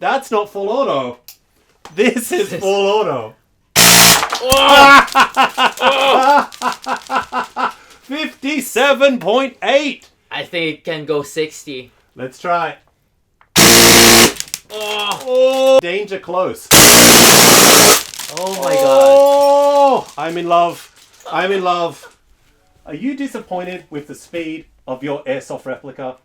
That's not full auto. This is full auto. 57.8. I think it can go 60. Let's try. Oh, danger close. Oh my god. Oh, I'm in love. I'm in love. Are you disappointed with the speed of your Airsoft replica?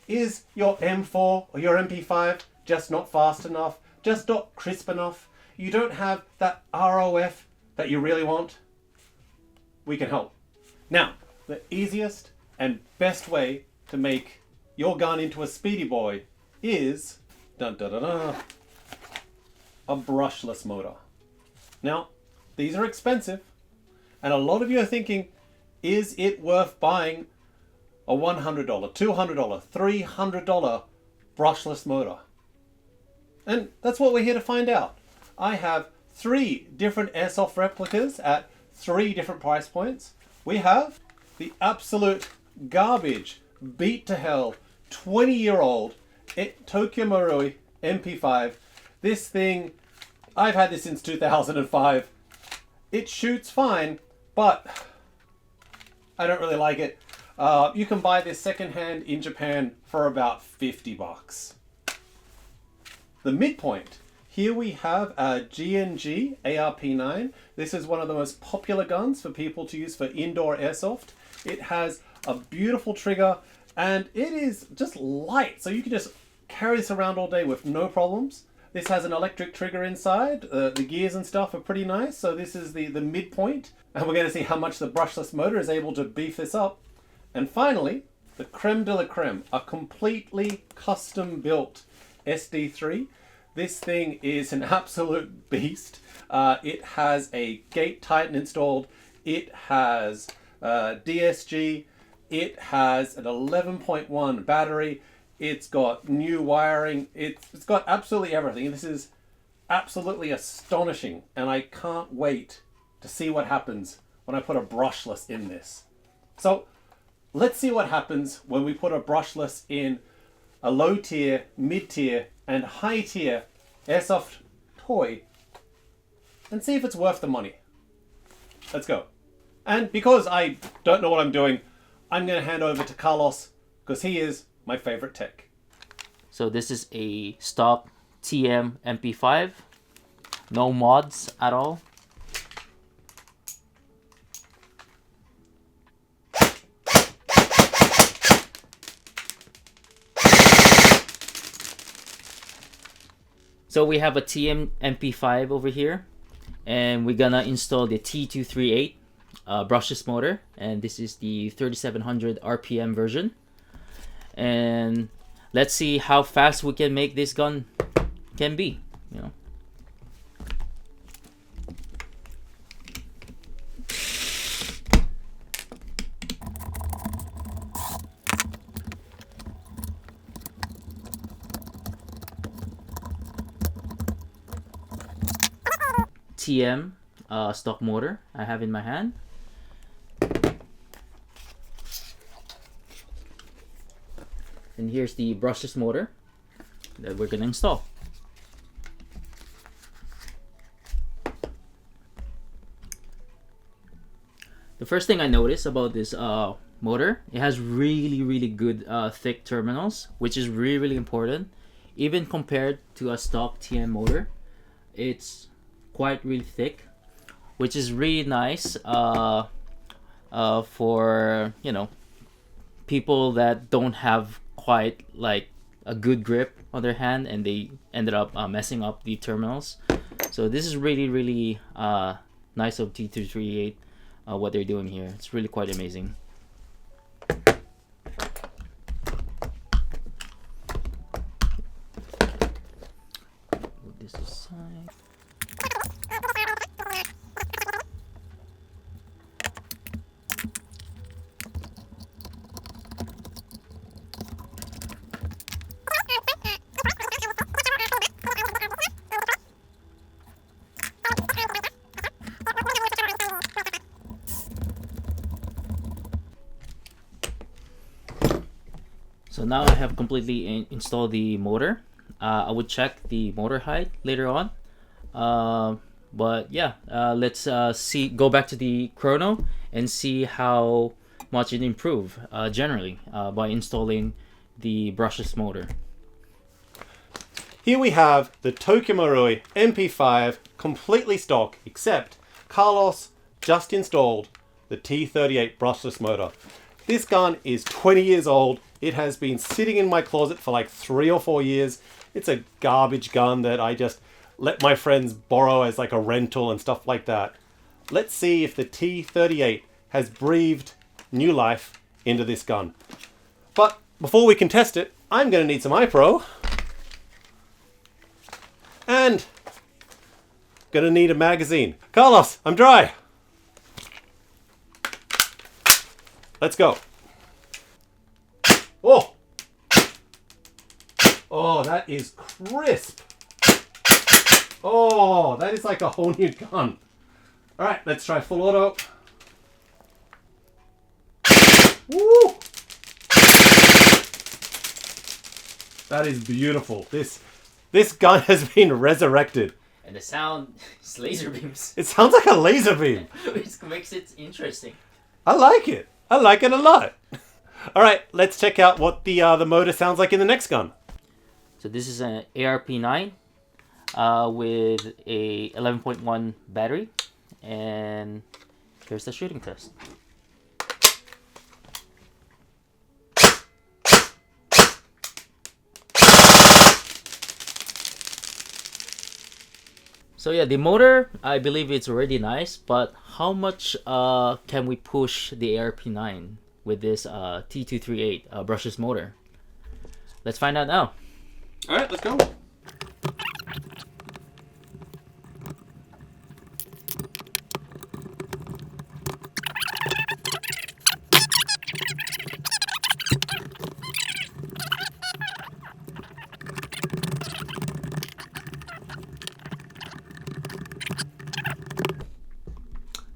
Is your M4 or your MP5 just not fast enough? Just not crisp enough? You don't have that ROF that you really want? We can help. Now, the easiest and best way to make your gun into a speedy boy is a brushless motor. Now, these are expensive, and a lot of you are thinking, is it worth buying a $100, $200, $300 brushless motor? And that's what we're here to find out. I have 3 different Airsoft replicas at 3 different price points. We have the absolute garbage, beat to hell, 20-year-old Tokyo Marui MP5. This thing, I've had this since 2005. It shoots fine, but I don't really like it. You can buy this secondhand in Japan for about $50. The midpoint. Here we have a G&G ARP9. This is one of the most popular guns for people to use for indoor airsoft. It has a beautiful trigger and it is just light, so you can just carry this around all day with no problems. This has an electric trigger inside. The gears and stuff are pretty nice, so this is the midpoint. And we're going to see how much the brushless motor is able to beef this up. And finally, the creme de la creme, a completely custom built SD3. This thing is an absolute beast. It has a gate tighten installed. It has DSG. It has an 11.1 battery. It's got new wiring. It's got absolutely everything. This is absolutely astonishing, and I can't wait to see what happens when I put a brushless in this. So let's see what happens when we put a brushless in a low tier, mid tier, and high tier airsoft toy, and see if it's worth the money. Let's go. And because I don't know what I'm doing, I'm going to hand over to Carlos, because he is my favorite tech. So this is a stock TM MP5. No mods at all. So we have a TM MP5 over here, and we're gonna install the T238 brushless motor, and this is the 3700 RPM version. And let's see how fast we can make this gun can be, you know. TM stock motor I have in my hand. And here's the brushless motor that we're gonna install. The first thing I noticed about this motor, it has really good thick terminals, which is really important. Even compared to a stock TM motor, it's quite really thick, which is really nice for, you know, people that don't have quite like a good grip on their hand and they ended up messing up the terminals. So this is really nice of T238, what they're doing here. It's really quite amazing. Put this aside. So now I have completely installed the motor. I would check the motor height later on. But yeah, let's go back to the chrono and see how much it improved generally by installing the brushless motor. Here we have the Tokyo Marui MP5 completely stock, except Carlos just installed the T238 brushless motor. This gun is 20 years old. It has been sitting in my closet for like 3 or 4 years. It's a garbage gun that I just let my friends borrow as like a rental and stuff like that. Let's see if the T238 has breathed new life into this gun. But before we can test it, I'm going to need some iPro. And gonna need a magazine. Carlos, I'm dry. Let's go. Oh! Oh, that is crisp. Oh, that is like a whole new gun. All right, let's try full auto. Woo! That is beautiful. This gun has been resurrected. And the sound is laser beams. It sounds like a laser beam. Which makes it interesting. I like it. I like it a lot. All right, let's check out what the motor sounds like in the next gun. So this is an ARP9 with a 11.1 battery. And here's the shooting test. So yeah, the motor, I believe it's already nice, but how much can we push the ARP9 with this T238 brushless motor? Let's find out now. All right, let's go.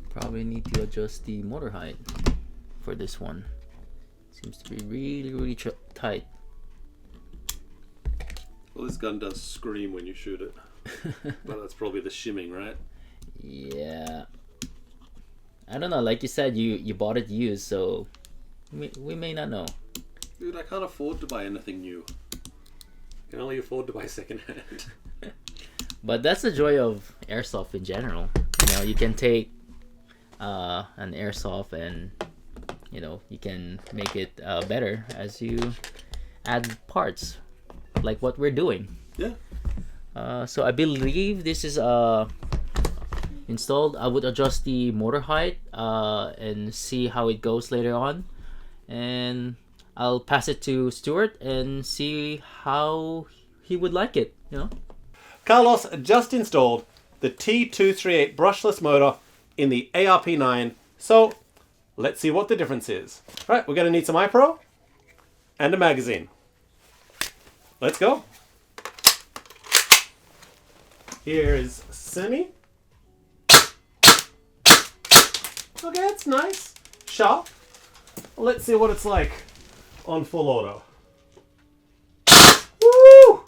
Probably need to adjust the motor height for this one. Seems to be really tight. Well, this gun does scream when you shoot it. But that's probably the shimming, right? Yeah. I don't know, like you said, you bought it used, so we may not know. Dude, I can't afford to buy anything new. I can only afford to buy secondhand. But that's the joy of airsoft in general. You know, you can take an airsoft and you can make it better as you add parts, like what we're doing. Yeah. So I believe this is installed. I would adjust the motor height and see how it goes later on, and I'll pass it to Stuart and see how he would like it. Carlos just installed the T238 brushless motor in the ARP9, so let's see what the difference is. All right, we're going to need some iPro and a magazine. Let's go. Here is semi. Okay, it's nice, sharp. Let's see what it's like on full auto. Woo!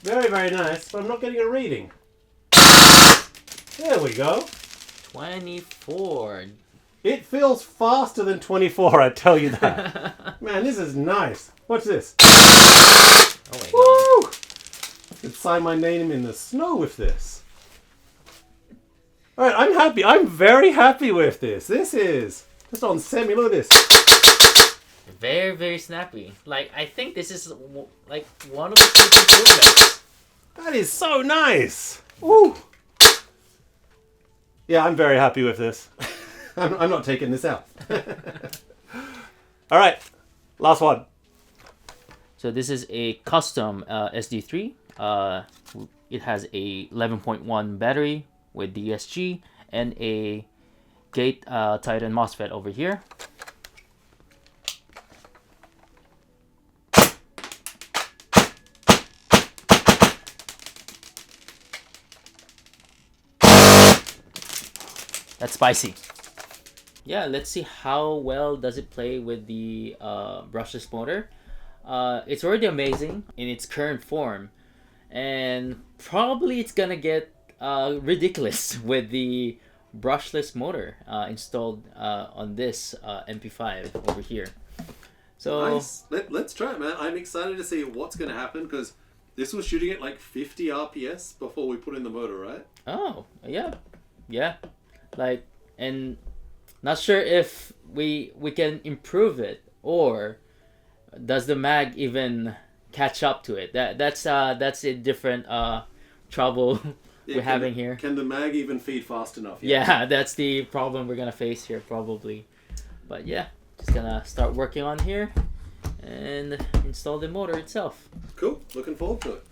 Very nice, but I'm not getting a reading. There we go. 24. It feels faster than 24, I tell you that. Man, this is nice. Watch this. Oh my god. Woo! I could sign my name in the snow with this. Alright, I'm happy. I'm very happy with this. This is just on semi. Look at this. Very snappy. Like, I think this is like one of the quick improvements. That is so nice. Woo! Yeah, I'm very happy with this. I'm not taking this out. All right, last one. So this is a custom SD3. It has a 11.1 battery with DSG and a gate Titan MOSFET over here. That's spicy. yeah, let's see how well does it play with the brushless motor. It's already amazing in its current form, and probably it's gonna get ridiculous with the brushless motor installed on this MP5 over here. So Nice. Let's try it, man. I'm excited to see what's going to happen because this was shooting at like 50 RPS before we put in the motor, right? oh yeah, like, and not sure if we can improve it, or does the mag even catch up to it. That's a different trouble we're having here. Can the mag even feed fast enough? Yeah, that's the problem we're gonna face here probably. But yeah, just gonna start working on here and install the motor itself. Cool. Looking forward to it.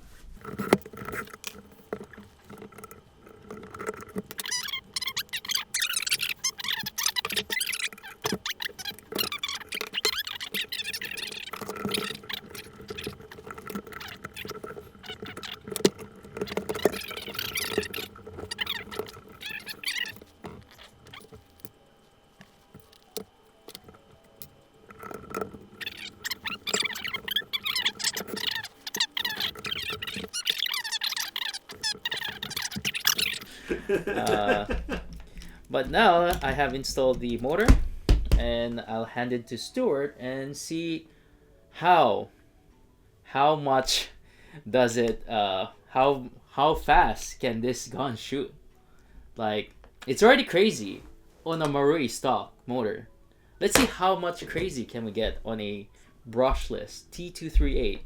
But now I have installed the motor, and I'll hand it to Stuart and see how much does it how fast can this gun shoot. Like, it's already crazy on a Marui stock motor. Let's see how much crazy can we get on a brushless T238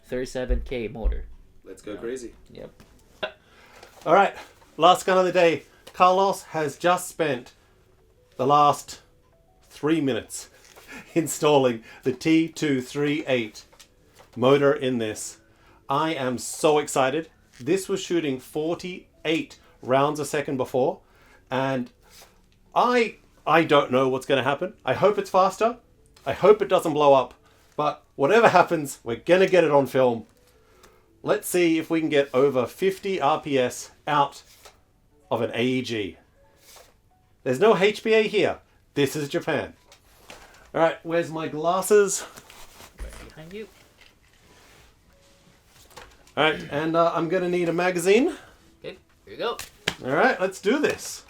37K motor. Let's go crazy. Yep. All right. Last gun of the day. Carlos has just spent the last 3 minutes installing the T238 motor in this. I am so excited. This was shooting 48 rounds a second before, and I don't know what's going to happen. I hope it's faster. I hope it doesn't blow up. But whatever happens, we're going to get it on film. Let's see if we can get over 50 RPS out of an AEG. There's no HPA here. This is Japan. All right, where's my glasses? Right behind you. All right, and I'm going to need a magazine. Okay, here you go. All right, let's do this.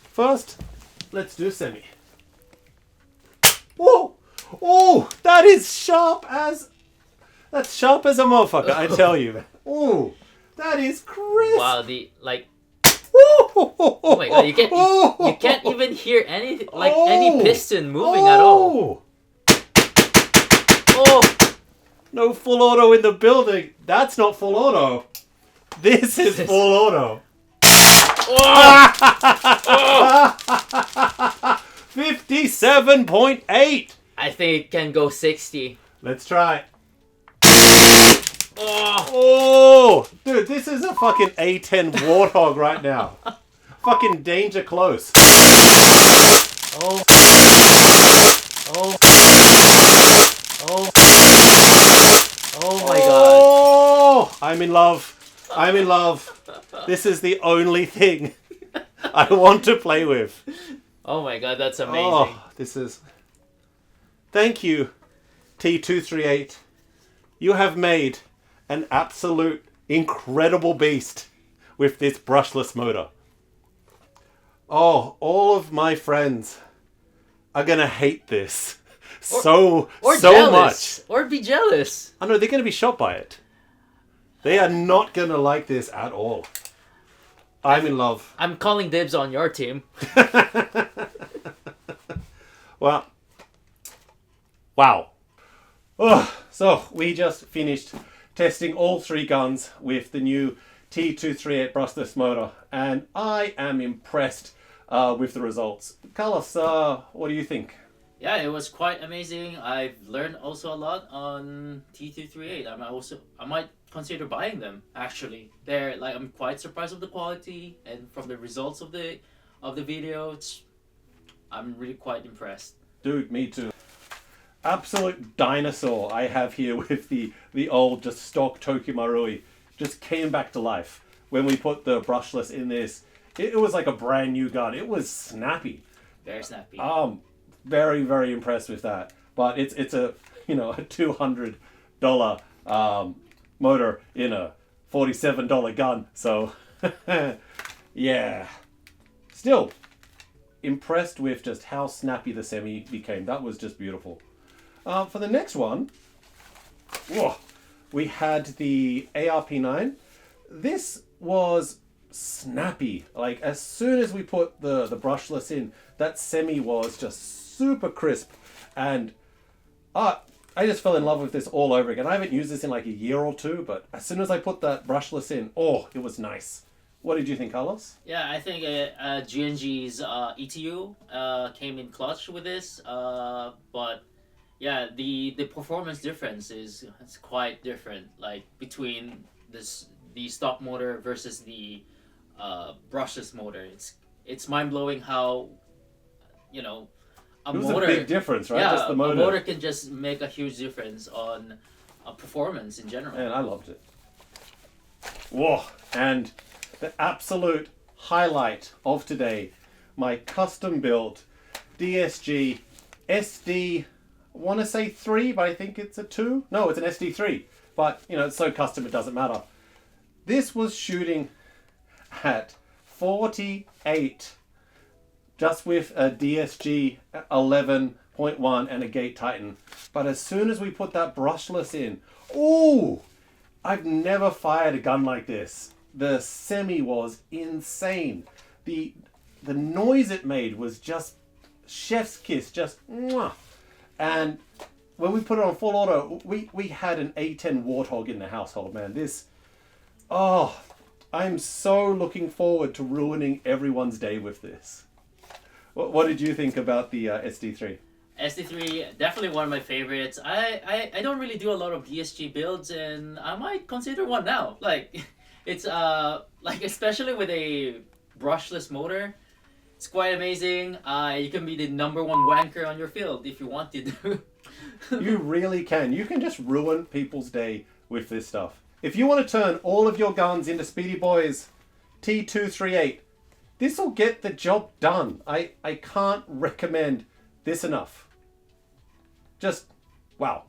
First, let's do semi. Whoa! Oh, that is sharp as... That's sharp as a motherfucker, I tell you, man. Oh, that is crisp. Wow, the like. Oh, Oh my god, you can't even hear any any piston moving at all. Oh, no full auto in the building. That's not full auto. This is full auto. oh. 57.8. I think it can go 60. Let's try. Oh, Oh, dude, this is a fucking A10 Warthog right now. Fucking danger close. Oh. Oh. Oh. oh my god. Oh, I'm in love. I'm in love. This is the only thing I want to play with. Oh my god, that's amazing. Oh, this is... Thank you, T238. You have made an absolute incredible beast with this brushless motor. Oh, all of my friends are gonna hate this so jealous. much. Or be jealous. I know they're gonna be shocked by it. They are not gonna like this at all. I'm in love. I'm calling dibs on your team. Well, wow. Oh, so we just finished testing all three guns with the new T238 brushless motor, and I am impressed with the results. Carlos, what do you think? Yeah, it was quite amazing. I've learned also a lot on T238. I might consider buying them actually. They're like, I'm quite surprised with the quality, and from the results of the video, I'm really quite impressed. Dude, me too. Absolute dinosaur I have here with the old just stock Tokyo Marui. Just came back to life when we put the brushless in this. It was like a brand new gun. It was snappy. Very snappy. Very, very impressed with that. But it's a, you know, a $200 motor in a $47 gun. So yeah, still impressed with just how snappy the Semi became. That was just beautiful. For the next one, whoa, we had the ARP9. This was snappy. Like as soon as we put the brushless in, that Semi was just super crisp, and I just fell in love with this all over again. I haven't used this in like a year or two, but as soon as I put that brushless in, oh, it was nice. What did you think, Carlos? Yeah, I think G&G's ETU came in clutch with this, but yeah, the performance difference is quite different, like between the stock motor versus the brushless motor. It's mind blowing how, you know, It was a big difference, right? Just the motor. A motor can just make a huge difference on performance in general. And I loved it. Whoa! And the absolute highlight of today, my custom built DSG SD, I want to say 3, but I think it's a 2. No, it's an SD3. But, you know, it's so custom it doesn't matter. This was shooting at 48 just with a DSG 11.1 and a gate tighten. But as soon as we put that brushless in, ooh, I've never fired a gun like this. The Semi was insane. The noise it made was just chef's kiss, just mwah. And when we put it on full auto, we had an A10 Warthog in the household, man. This, oh, I'm so looking forward to ruining everyone's day with this. What did you think about the SD3? SD3, definitely one of my favorites. I don't really do a lot of DSG builds, and I might consider one now. Like, it's like especially with a brushless motor, it's quite amazing. You can be the #1 wanker on your field if you wanted to. You really can. You can just ruin people's day with this stuff. If you want to turn all of your guns into Speedy Boys T238, this will get the job done. I can't recommend this enough. Just, wow.